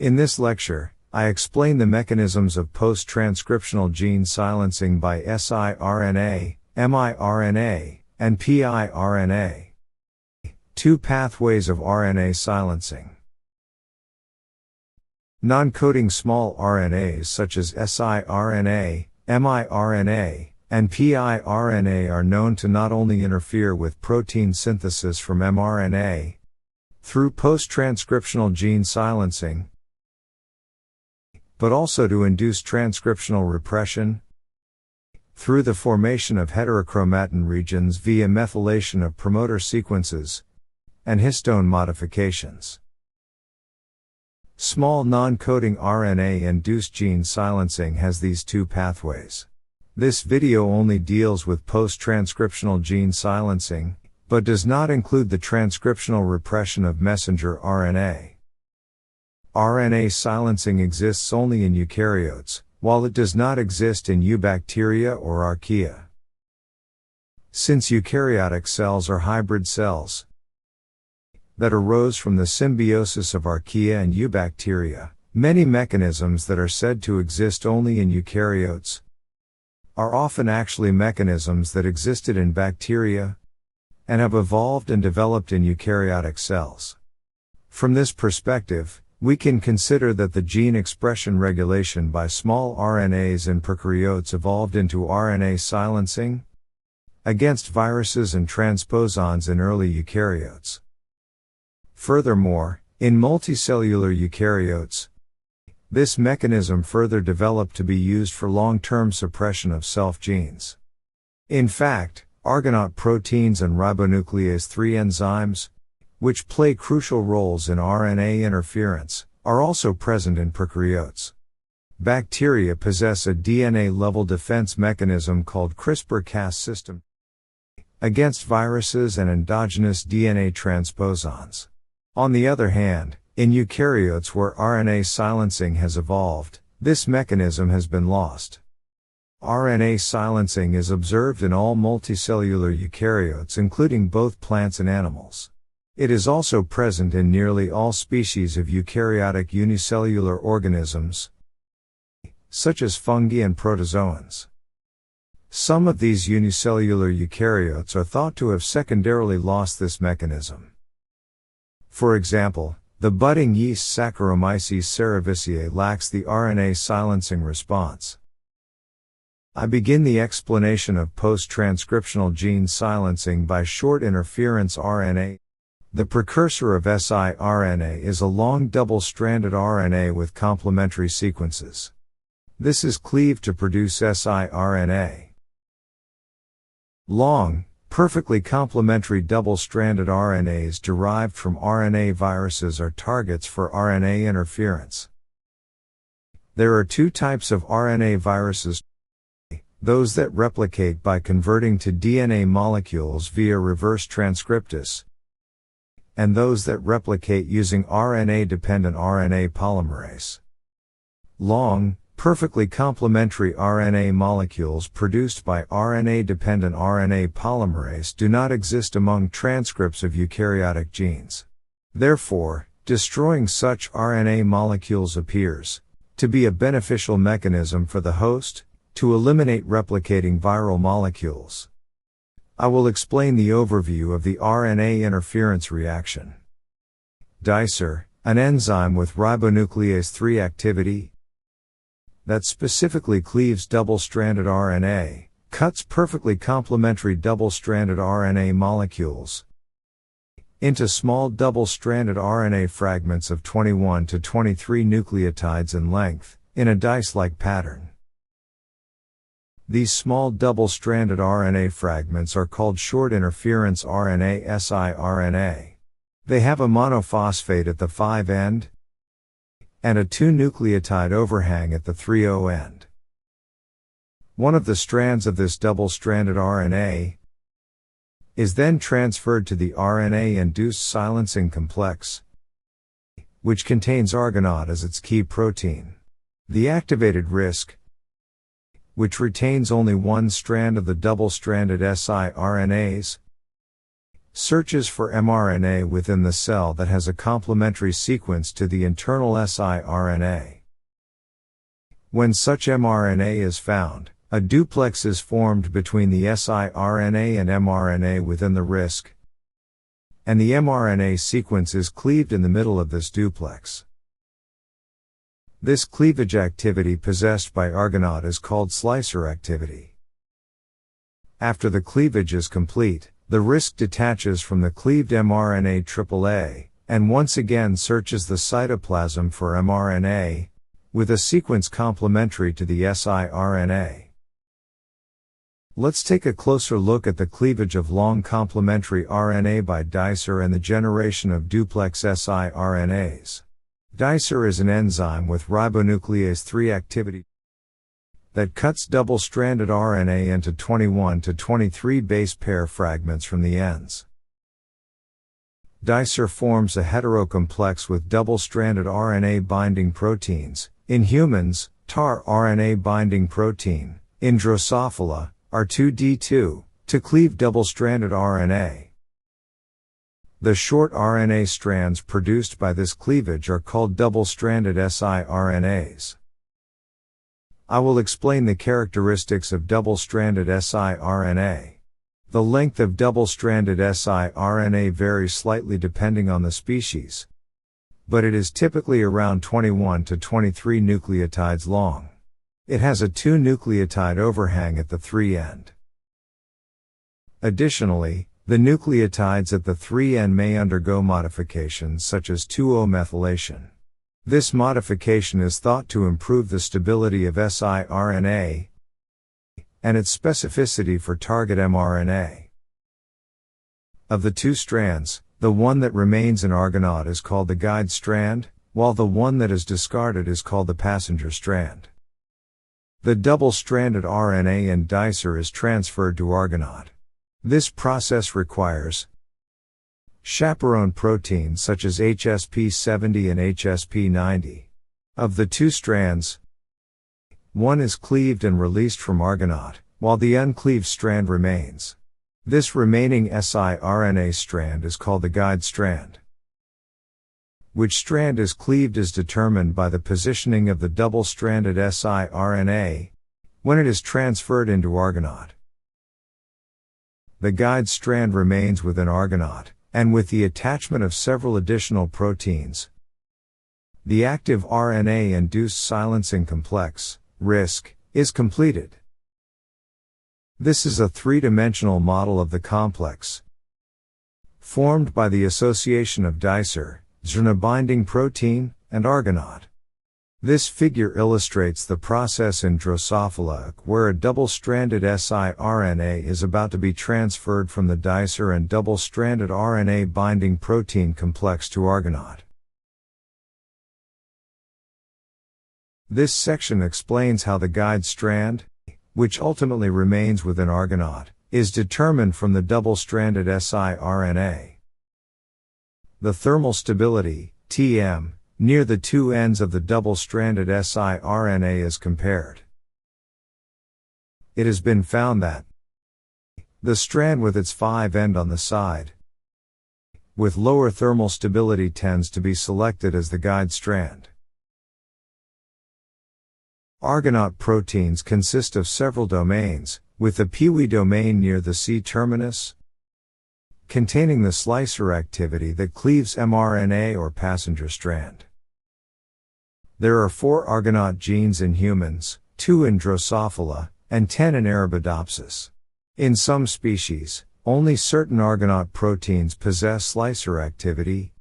In this lecture, I explain the mechanisms of post-transcriptional gene silencing by siRNA, miRNA, and piRNA. Two pathways of RNA silencing. Non-coding small RNAs such as siRNA, miRNA, and piRNA are known to not only interfere with protein synthesis from mRNA through post-transcriptional gene silencing, but also to induce transcriptional repression through the formation of heterochromatin regions via methylation of promoter sequences and histone modifications. Small non-coding RNA-induced gene silencing has these two pathways. This video only deals with post-transcriptional gene silencing, but does not include the transcriptional repression of messenger RNA. RNA silencing exists only in eukaryotes, while it does not exist in eubacteria or archaea. Since eukaryotic cells are hybrid cells that arose from the symbiosis of archaea and eubacteria, many mechanisms that are said to exist only in eukaryotes are often actually mechanisms that existed in bacteria and have evolved and developed in eukaryotic cells. From this perspective, we can consider that the gene expression regulation by small RNAs in prokaryotes evolved into RNA silencing against viruses and transposons in early eukaryotes. Furthermore, in multicellular eukaryotes, this mechanism further developed to be used for long-term suppression of self genes. In fact, Argonaute proteins and ribonuclease 3 enzymes, which play crucial roles in RNA interference, are also present in prokaryotes. Bacteria possess a DNA-level defense mechanism called CRISPR-Cas system against viruses and endogenous DNA transposons. On the other hand, in eukaryotes where RNA silencing has evolved, this mechanism has been lost. RNA silencing is observed in all multicellular eukaryotes including both plants and animals. It is also present in nearly all species of eukaryotic unicellular organisms, such as fungi and protozoans. Some of these unicellular eukaryotes are thought to have secondarily lost this mechanism. For example, the budding yeast Saccharomyces cerevisiae lacks the RNA silencing response. I begin the explanation of post-transcriptional gene silencing by short interference RNA. The precursor of siRNA is a long double-stranded RNA with complementary sequences. This is cleaved to produce siRNA. Long, perfectly complementary double-stranded RNAs derived from RNA viruses are targets for RNA interference. There are two types of RNA viruses: those that replicate by converting to DNA molecules via reverse transcriptase, and those that replicate using RNA-dependent RNA polymerase. Long, perfectly complementary RNA molecules produced by RNA-dependent RNA polymerase do not exist among transcripts of eukaryotic genes. Therefore, destroying such RNA molecules appears to be a beneficial mechanism for the host to eliminate replicating viral molecules. I will explain the overview of the RNA interference reaction. Dicer, an enzyme with ribonuclease 3 activity that specifically cleaves double-stranded RNA, cuts perfectly complementary double-stranded RNA molecules into small double-stranded RNA fragments of 21 to 23 nucleotides in length, in a dice-like pattern. These small double-stranded RNA fragments are called short interference RNA siRNA. They have a monophosphate at the 5' end and a 2-nucleotide overhang at the 3' end. One of the strands of this double-stranded RNA is then transferred to the RNA-induced silencing complex, which contains Argonaute as its key protein. The activated RISC, which retains only one strand of the double-stranded siRNAs, searches for mRNA within the cell that has a complementary sequence to the internal siRNA. When such mRNA is found, a duplex is formed between the siRNA and mRNA within the RISC, and the mRNA sequence is cleaved in the middle of this duplex. This cleavage activity possessed by Argonaute is called slicer activity. After the cleavage is complete, the RISC detaches from the cleaved mRNA AAA, and once again searches the cytoplasm for mRNA, with a sequence complementary to the siRNA. Let's take a closer look at the cleavage of long complementary RNA by dicer and the generation of duplex siRNAs. Dicer is an enzyme with ribonuclease 3 activity that cuts double-stranded RNA into 21 to 23 base pair fragments from the ends. Dicer forms a heterocomplex with double-stranded RNA binding proteins, in humans, TAR RNA binding protein, in Drosophila, R2D2, to cleave double-stranded RNA. The short RNA strands produced by this cleavage are called double-stranded siRNAs. I will explain the characteristics of double-stranded siRNA. The length of double-stranded siRNA varies slightly depending on the species, but it is typically around 21 to 23 nucleotides long. It has a 2-nucleotide overhang at the 3 end. Additionally, the nucleotides at the 3 end may undergo modifications such as 2-O-methylation. This modification is thought to improve the stability of siRNA and its specificity for target mRNA. Of the 2 strands, the one that remains in Argonaute is called the guide strand, while the one that is discarded is called the passenger strand. The double-stranded RNA in dicer is transferred to Argonaute. This process requires chaperone proteins such as HSP70 and HSP90. Of the 2 strands, one is cleaved and released from Argonaute, while the uncleaved strand remains. This remaining siRNA strand is called the guide strand. Which strand is cleaved is determined by the positioning of the double-stranded siRNA when it is transferred into Argonaute. The guide strand remains within Argonaute, and with the attachment of several additional proteins, the active RNA induced silencing complex, RISC, is completed. This is a 3-dimensional model of the complex, formed by the association of dicer, siRNA binding protein, and Argonaute. This figure illustrates the process in Drosophila where a double-stranded siRNA is about to be transferred from the dicer and double-stranded RNA binding protein complex to Argonaute. This section explains how the guide strand, which ultimately remains within Argonaute, is determined from the double-stranded siRNA. The thermal stability, Tm, near the 2 ends of the double-stranded siRNA is compared. It has been found that the strand with its 5 end on the side with lower thermal stability tends to be selected as the guide strand. Argonaute proteins consist of several domains, with the PIWI domain near the C-terminus, containing the slicer activity that cleaves mRNA or passenger strand. There are 4 Argonaute genes in humans, 2 in Drosophila, and 10 in Arabidopsis. In some species, only certain Argonaute proteins possess slicer activity,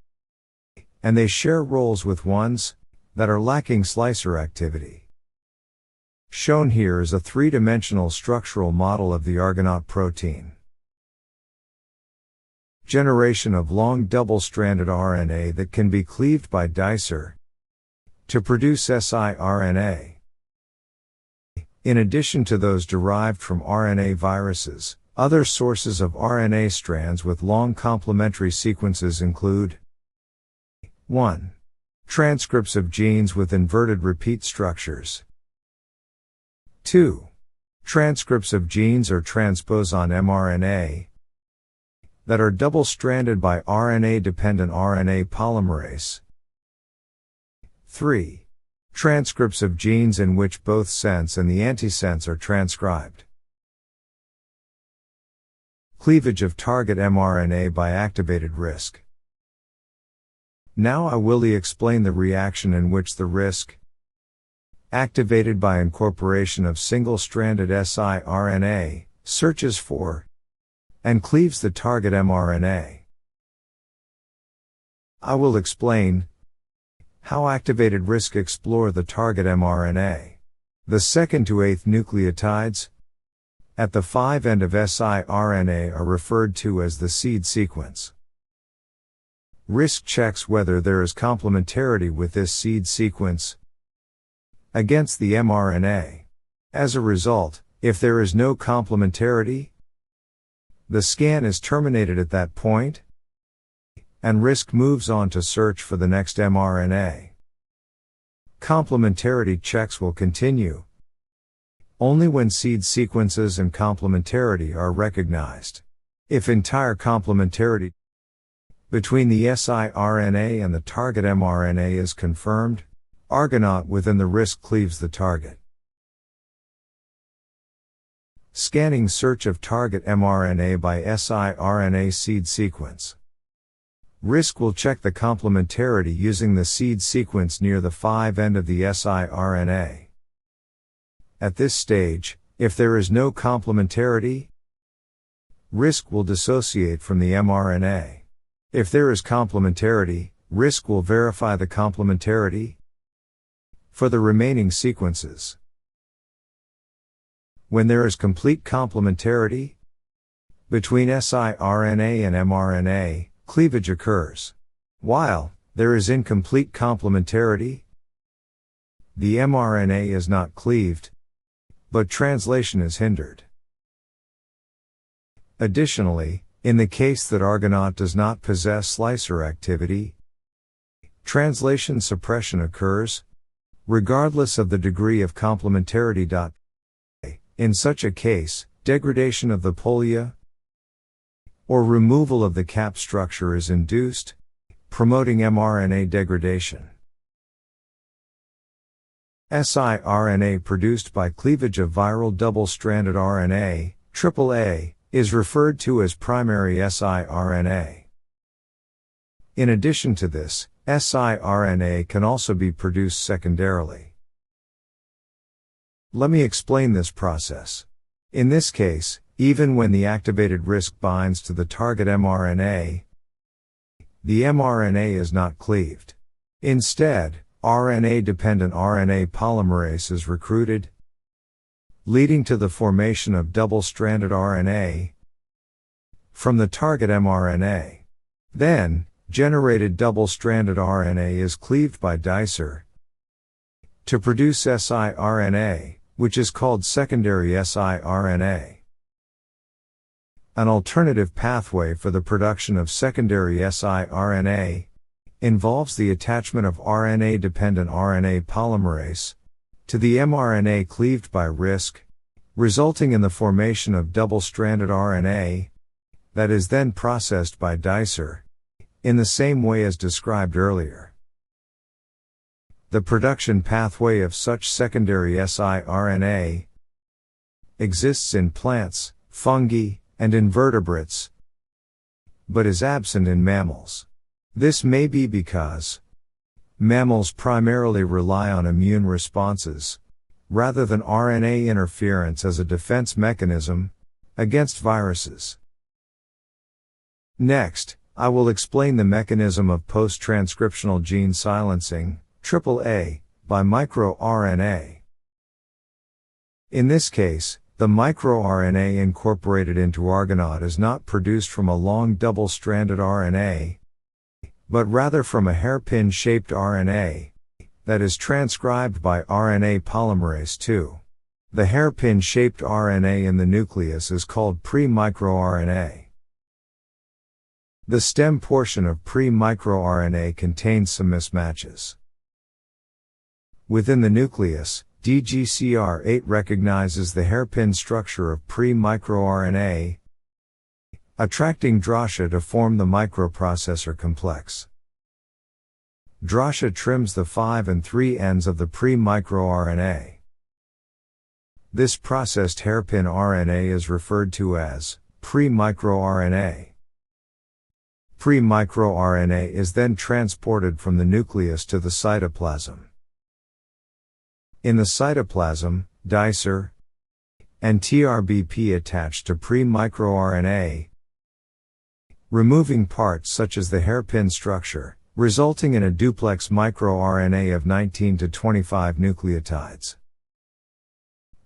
and they share roles with ones that are lacking slicer activity. Shown here is a 3-dimensional structural model of the Argonaute protein. Generation of long double-stranded RNA that can be cleaved by dicer to produce siRNA. In addition to those derived from RNA viruses, other sources of RNA strands with long complementary sequences include 1. Transcripts of genes with inverted repeat structures. 2. Transcripts of genes or transposon mRNA. that are double-stranded by RNA-dependent RNA polymerase. 3. Transcripts of genes in which both sense and the antisense are transcribed. Cleavage of target mRNA by activated RISC. Now I will explain the reaction in which the RISC, activated by incorporation of single-stranded siRNA, searches for and cleaves the target mRNA. I will explain how activated RISC explore the target mRNA. The 2nd to 8th nucleotides at the 5' end of siRNA are referred to as the seed sequence. RISC checks whether there is complementarity with this seed sequence against the mRNA. As a result, if there is no complementarity, the scan is terminated at that point, and RISC moves on to search for the next mRNA. Complementarity checks will continue only when seed sequences and complementarity are recognized. If entire complementarity between the siRNA and the target mRNA is confirmed, Argonaute within the RISC cleaves the target. Scanning search of target mRNA by siRNA seed sequence. RISC will check the complementarity using the seed sequence near the 5' end of the siRNA. At this stage, if there is no complementarity, RISC will dissociate from the mRNA. If there is complementarity, RISC will verify the complementarity for the remaining sequences. When there is complete complementarity between siRNA and mRNA, cleavage occurs. While there is incomplete complementarity, the mRNA is not cleaved, but translation is hindered. Additionally, in the case that Argonaute does not possess slicer activity, translation suppression occurs, regardless of the degree of complementarity. In such a case, degradation of the polia or removal of the cap structure is induced, promoting mRNA degradation. siRNA produced by cleavage of viral double-stranded RNA, AAA, is referred to as primary siRNA. In addition to this, siRNA can also be produced secondarily. Let me explain this process. In this case, even when the activated RISC binds to the target mRNA, the mRNA is not cleaved. Instead, RNA-dependent RNA polymerase is recruited, leading to the formation of double-stranded RNA from the target mRNA. Then, generated double-stranded RNA is cleaved by dicer to produce siRNA, which is called secondary siRNA. An alternative pathway for the production of secondary siRNA involves the attachment of RNA-dependent RNA polymerase to the mRNA cleaved by RISC, resulting in the formation of double-stranded RNA that is then processed by dicer in the same way as described earlier. The production pathway of such secondary siRNA exists in plants, fungi, and invertebrates, but is absent in mammals. This may be because mammals primarily rely on immune responses, rather than RNA interference as a defense mechanism against viruses. Next, I will explain the mechanism of post-transcriptional gene silencing, AAA, by microRNA. In this case, the microRNA incorporated into Argonaute is not produced from a long double-stranded RNA, but rather from a hairpin-shaped RNA that is transcribed by RNA polymerase II. The hairpin-shaped RNA in the nucleus is called pre-microRNA. The stem portion of pre-microRNA contains some mismatches. Within the nucleus, DGCR8 recognizes the hairpin structure of pre-microRNA attracting drasha to form the microprocessor complex. Drasha trims the 5 and 3 ends of the pre-microRNA. This processed hairpin RNA is referred to as pre-microRNA. Pre-microRNA is then transported from the nucleus to the cytoplasm. In the cytoplasm, dsRNA and TRBP attach to pre-microRNA, removing parts such as the hairpin structure, resulting in a duplex microRNA of 19 to 25 nucleotides.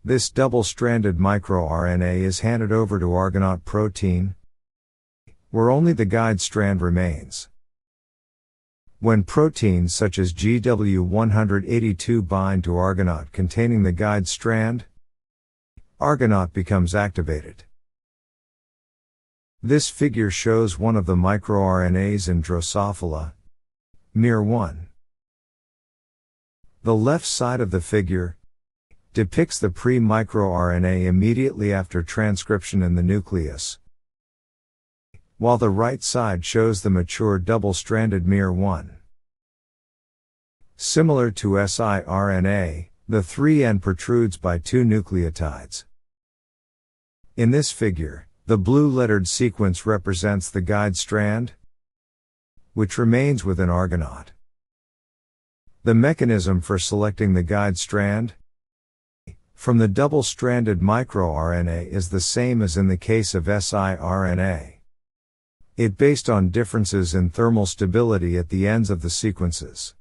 This double-stranded microRNA is handed over to Argonaute protein, where only the guide strand remains. When proteins such as GW182 bind to Argonaute containing the guide strand, Argonaute becomes activated. This figure shows one of the microRNAs in Drosophila, miR1. The left side of the figure depicts the pre-microRNA immediately after transcription in the nucleus, while the right side shows the mature double-stranded miR1. Similar to siRNA, the 3N protrudes by 2 nucleotides. In this figure, the blue-lettered sequence represents the guide strand, which remains within Argonaute. The mechanism for selecting the guide strand from the double-stranded microRNA is the same as in the case of siRNA. It based on differences in thermal stability at the ends of the sequences.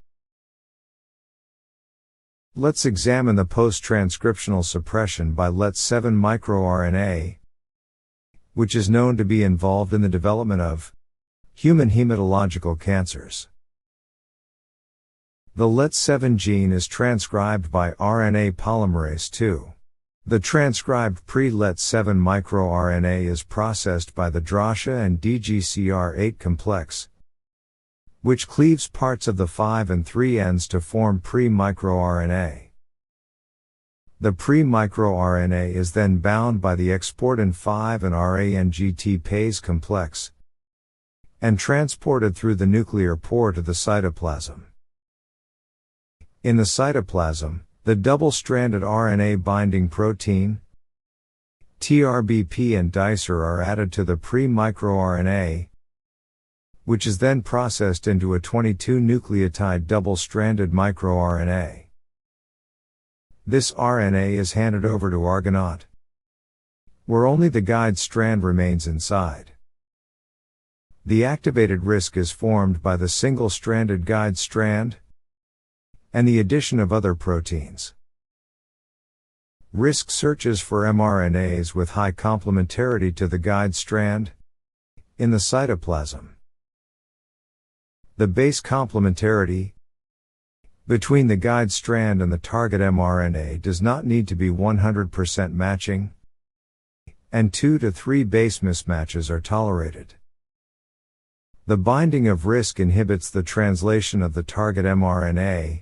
Let's examine the post-transcriptional suppression by Let7 microRNA, which is known to be involved in the development of human hematological cancers. The Let7 gene is transcribed by RNA polymerase II. The transcribed pre-Let7 microRNA is processed by the drasha and DGCR8 complex, which cleaves parts of the 5 and 3 ends to form pre-microRNA. The pre-microRNA is then bound by the exportin 5 and RANGT-PASE complex and transported through the nuclear pore to the cytoplasm. In the cytoplasm, the double-stranded RNA binding protein, TRBP and dsRNA are added to the pre-microRNA, which is then processed into a 22 nucleotide double-stranded microRNA. This RNA is handed over to Argonaute, where only the guide strand remains inside. The activated RISC is formed by the single-stranded guide strand and the addition of other proteins. RISC searches for mRNAs with high complementarity to the guide strand in the cytoplasm. The base complementarity between the guide strand and the target mRNA does not need to be 100% matching, and 2 to 3 base mismatches are tolerated. The binding of RISC inhibits the translation of the target mRNA,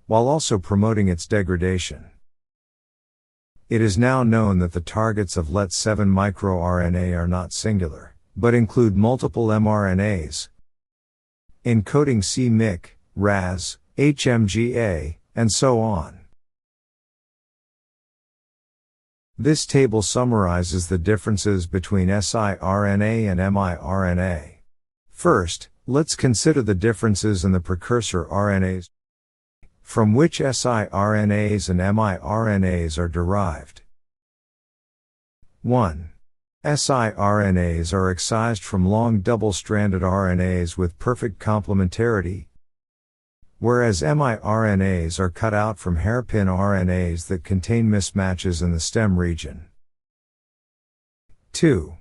while also promoting its degradation. It is now known that the targets of Let7 microRNA are not singular, but include multiple mRNAs, encoding c-Myc, Ras, HMGA, and so on. This table summarizes the differences between siRNA and miRNA. First, let's consider the differences in the precursor RNAs, from which siRNAs and miRNAs are derived. 1. siRNAs are excised from long double-stranded RNAs with perfect complementarity, whereas miRNAs are cut out from hairpin RNAs that contain mismatches in the stem region. 2.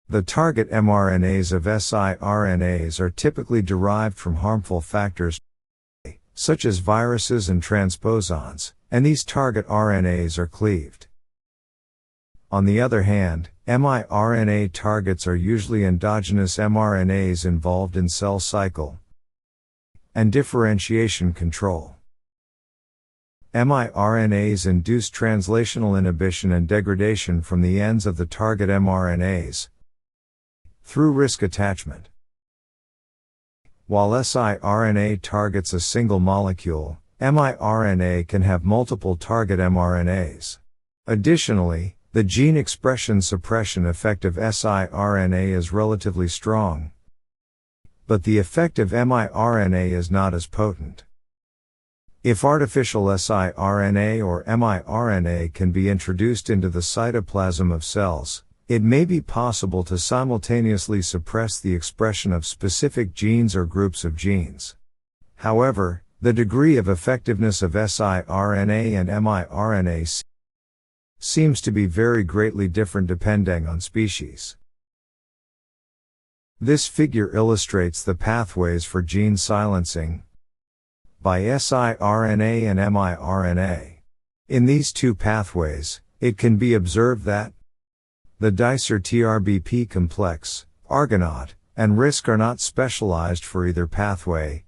The target mRNAs of siRNAs are typically derived from harmful factors such as viruses and transposons, and these target RNAs are cleaved. On the other hand, miRNA targets are usually endogenous mRNAs involved in cell cycle and differentiation control. miRNAs induce translational inhibition and degradation from the ends of the target mRNAs, through RISC attachment. While siRNA targets a single molecule, miRNA can have multiple target mRNAs. Additionally, the gene expression suppression effect of siRNA is relatively strong, but the effect of miRNA is not as potent. If artificial siRNA or miRNA can be introduced into the cytoplasm of cells, it may be possible to simultaneously suppress the expression of specific genes or groups of genes. However, the degree of effectiveness of siRNA and miRNA seems to be very greatly different depending on species. This figure illustrates the pathways for gene silencing by siRNA and miRNA. In these two pathways, it can be observed that the dicer-TRBP complex, Argonaute, and RISC are not specialized for either pathway,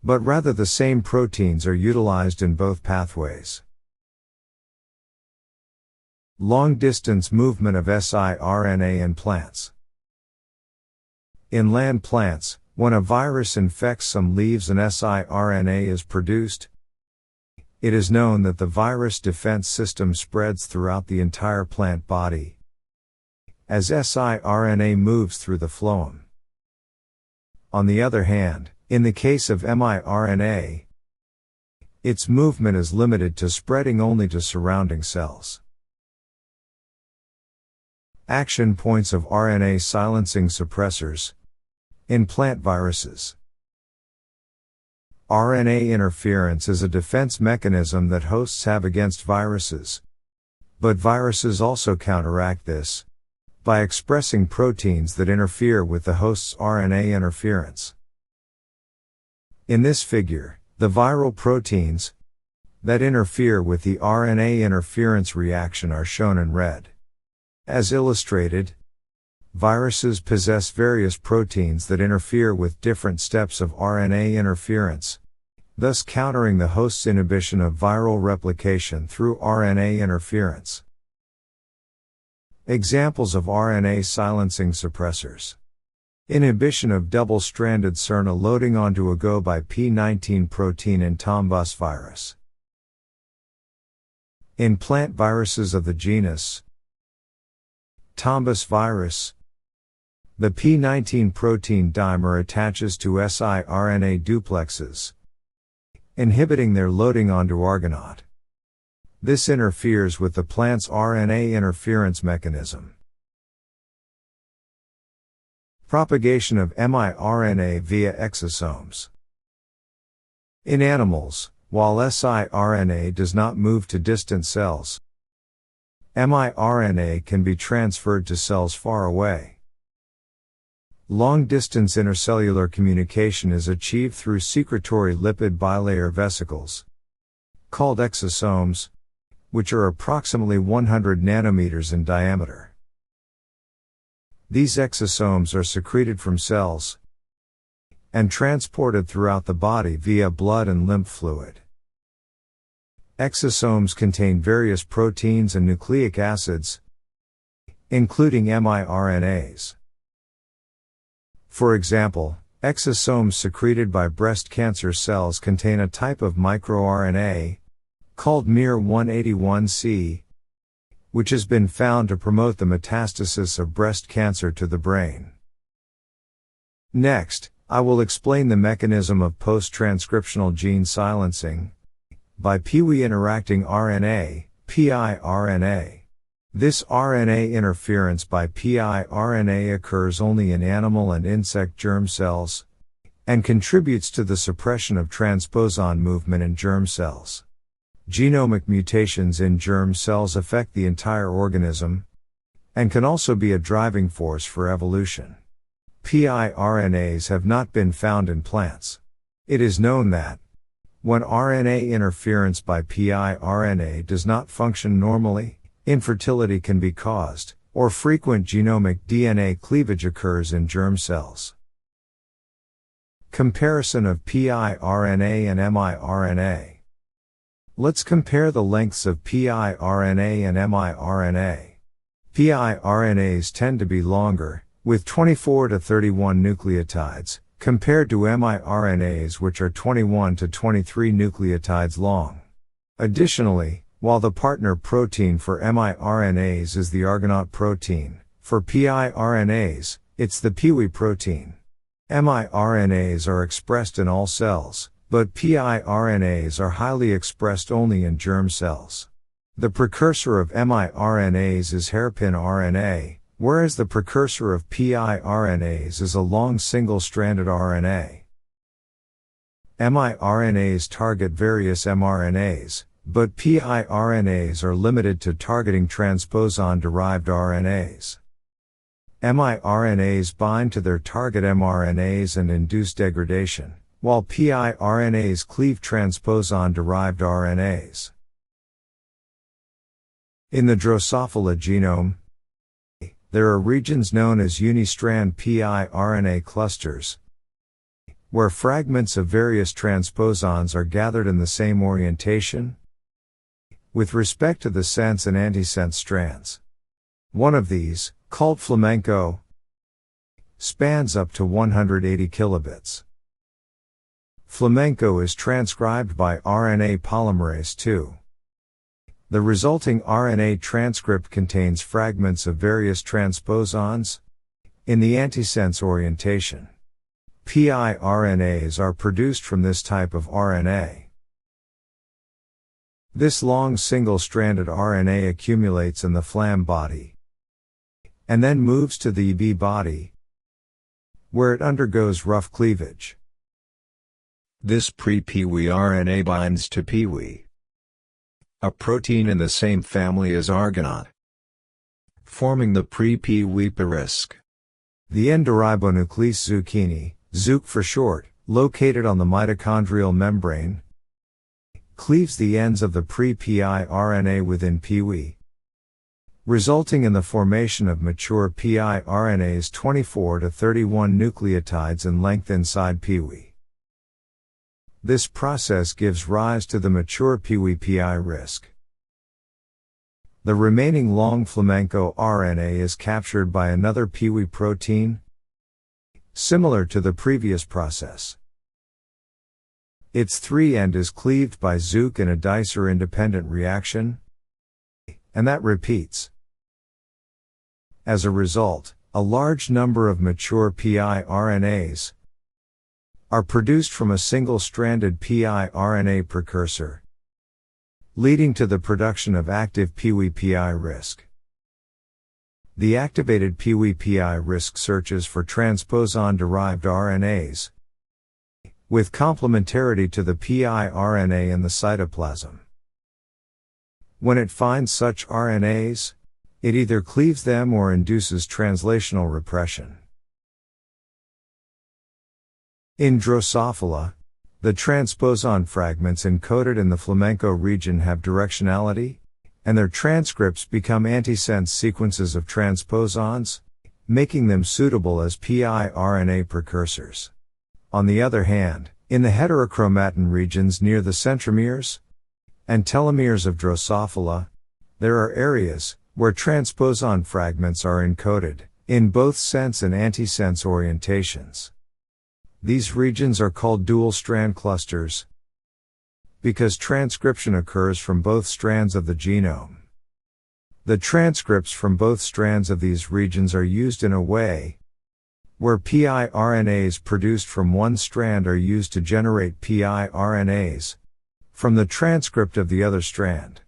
but rather the same proteins are utilized in both pathways. Long-distance movement of siRNA in plants. In land plants, when a virus infects some leaves and siRNA is produced, it is known that the virus defense system spreads throughout the entire plant body as siRNA moves through the phloem. On the other hand, in the case of miRNA, its movement is limited to spreading only to surrounding cells. Action points of RNA silencing suppressors in plant viruses. RNA interference is a defense mechanism that hosts have against viruses, but viruses also counteract this by expressing proteins that interfere with the host's RNA interference. In this figure, the viral proteins that interfere with the RNA interference reaction are shown in red. As illustrated, viruses possess various proteins that interfere with different steps of RNA interference, thus countering the host's inhibition of viral replication through RNA interference. Examples of RNA silencing suppressors. Inhibition of double-stranded siRNA loading onto a Go by P19 protein in Tombus virus. In plant viruses of the genus Tombus virus, the P19 protein dimer attaches to siRNA duplexes, inhibiting their loading onto Argonaute. This interferes with the plant's RNA interference mechanism. Propagation of miRNA via exosomes. In animals, while siRNA does not move to distant cells, miRNA can be transferred to cells far away. Long-distance intercellular communication is achieved through secretory lipid bilayer vesicles, called exosomes, which are approximately 100 nanometers in diameter. These exosomes are secreted from cells and transported throughout the body via blood and lymph fluid. Exosomes contain various proteins and nucleic acids, including miRNAs. For example, exosomes secreted by breast cancer cells contain a type of microRNA, called miR-181C, which has been found to promote the metastasis of breast cancer to the brain. Next, I will explain the mechanism of post-transcriptional gene silencing by Pwi interacting RNA, piRNA. This RNA interference by piRNA occurs only in animal and insect germ cells, and contributes to the suppression of transposon movement in germ cells. Genomic mutations in germ cells affect the entire organism, and can also be a driving force for evolution. piRNAs have not been found in plants. It is known that, when RNA interference by piRNA does not function normally, infertility can be caused, or frequent genomic DNA cleavage occurs in germ cells. Comparison of piRNA and miRNA. Let's compare the lengths of piRNA and miRNA. piRNAs tend to be longer, with 24 to 31 nucleotides, compared to miRNAs which are 21 to 23 nucleotides long. Additionally, while the partner protein for miRNAs is the Argonaute protein, for piRNAs, it's the piwi protein. miRNAs are expressed in all cells, but piRNAs are highly expressed only in germ cells. The precursor of miRNAs is hairpin RNA, whereas the precursor of piRNAs is a long single-stranded RNA. miRNAs target various mRNAs, but piRNAs are limited to targeting transposon-derived RNAs. miRNAs bind to their target mRNAs and induce degradation, while piRNAs cleave transposon-derived RNAs. In the Drosophila genome, there are regions known as uni-strand piRNA clusters, where fragments of various transposons are gathered in the same orientation, with respect to the sense and antisense strands. One of these, called flamenco, spans up to 180 kilobits. Flamenco is transcribed by RNA polymerase II. The resulting RNA transcript contains fragments of various transposons in the antisense orientation. piRNAs are produced from this type of RNA. This long single-stranded RNA accumulates in the flam body and then moves to the EB body, where it undergoes rough cleavage. This pre-piwi RNA binds to piwi, a protein in the same family as Argonaute, forming the pre-piwi RISC. The endoribonuclease zucchini, Zuc for short, located on the mitochondrial membrane, cleaves the ends of the pre-piRNA within piwi, resulting in the formation of mature piRNAs 24 to 31 nucleotides in length inside piwi. This process gives rise to the mature piwi pi RISC. The remaining long flamenco RNA is captured by another piwi protein, similar to the previous process. Its 3' is cleaved by Zuc in a dicer-independent reaction, and that repeats. As a result, a large number of mature piRNAs are produced from a single-stranded piRNA precursor, leading to the production of active piwi pi RISC. The activated piwi pi RISC searches for transposon-derived RNAs, with complementarity to the piRNA in the cytoplasm. When it finds such RNAs, it either cleaves them or induces translational repression. In Drosophila, the transposon fragments encoded in the flamenco region have directionality, and their transcripts become antisense sequences of transposons, making them suitable as piRNA precursors. On the other hand, in the heterochromatin regions near the centromeres and telomeres of Drosophila, there are areas where transposon fragments are encoded in both sense and antisense orientations. These regions are called dual-strand clusters because transcription occurs from both strands of the genome. The transcripts from both strands of these regions are used in a way where piRNAs produced from one strand are used to generate piRNAs from the transcript of the other strand.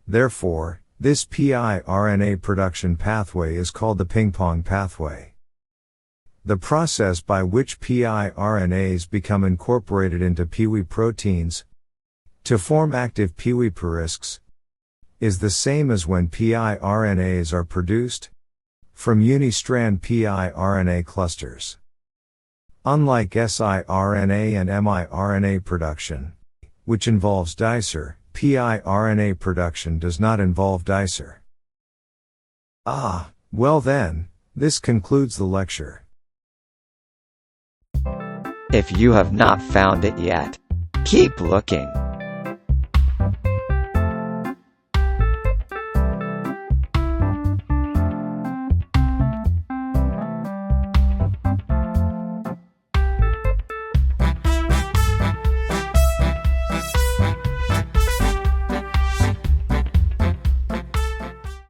Therefore, this piRNA production pathway is called the ping-pong pathway. The process by which piRNAs become incorporated into piwi proteins to form active piwi RISCs is the same as when piRNAs are produced from uni-strand piRNA clusters. Unlike siRNA and miRNA production, which involves dicer, piRNA production does not involve dicer. Well then, this concludes the lecture. If you have not found it yet, keep looking.